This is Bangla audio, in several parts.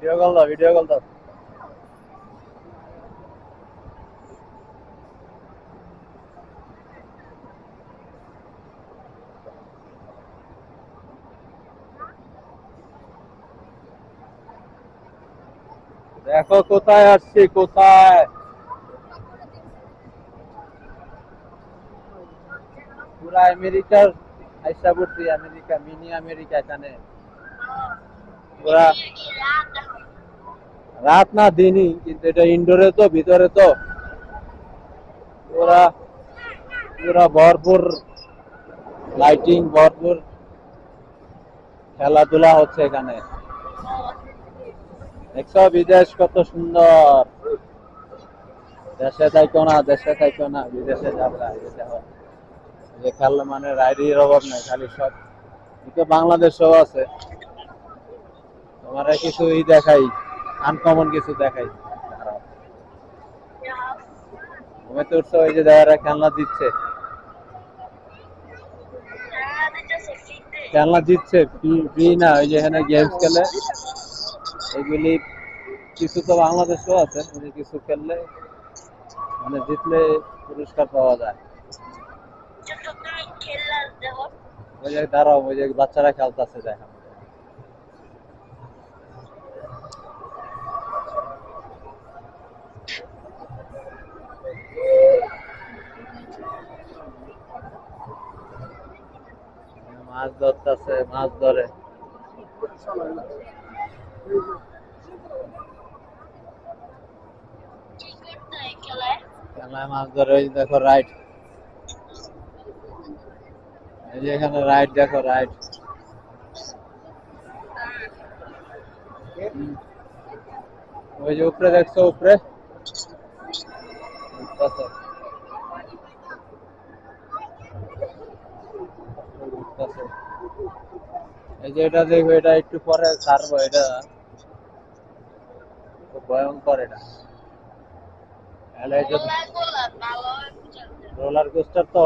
ভিডিও কল দাও, ভিডিও কল দাও। দেখো কোথায় আসছি, কোথায় পুরা আমেরিকার আইসা পড়ছি। America, mini America. এখানে পুরা রাত না দিনই, কিন্তু এটা ইনডোরে তো, ভিতরে তো পুরা পুরা ভরপুর লাইটিং, ভরপুর খেলাধুলা হচ্ছে এখানে। দেখছো বিদেশ কত সুন্দর। দেশে থাইকো না, দেশে থাইকো না, বিদেশে যাবে। যে খেলা মানে রাইডের অভাব নাই, খালি সব তো বাংলাদেশও আছে। তোমার কিছু দেখাই, আনকমন কিছু দেখাই। তুমি তো উঠছো, ওই যে যারা খেলনা দিচ্ছে, খেলনা দিচ্ছে ফ্রি না, ওই যে এখানে গেমস খেলে এগুলি। কিছু তো বাংলাদেশও আছে, মানে কিছু খেললে মানে জিতলে পুরস্কার পাওয়া যায়। ওই যে দাঁড়াও, ওই যে বাচ্চারা খেলতেছে দেখা। মাছ ধরতেছে, মাছ ধরে। খেলায় মাছ ধরে। ওই দেখো রাইড, এই যে এখানে রাইড দেখো, রাইড। ওই যে উপরে দেখছো, উপরে উঠতেছে, উঠতেছে। এই যে এটা দেখো, এটা একটু পরে ছাড়বো। এটা খুব ভয়ঙ্কর এটা। রোলার কোস্টার তো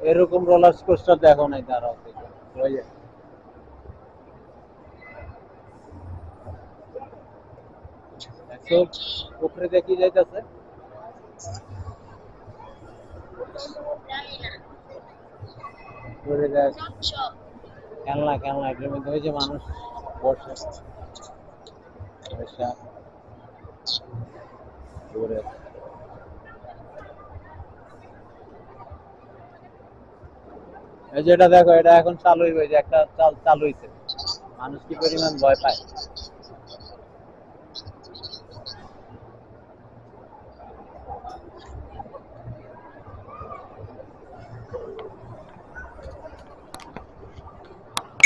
এরকম রোলার কোস্টার দেখো নাই, দাঁড়াও দেখো। ওই যে দেখছো উপরে দেখি যাইতেছে। উপরে দেখ খেলনা, খেলনা এটার মধ্যে ওই যে মানুষ বসে বসে ঘুরে। এই যে এটা দেখো, এটা এখন চালু হইবে, যে একটা চালু হইছে। মানুষ কি পরিমাণ ভয় পায়।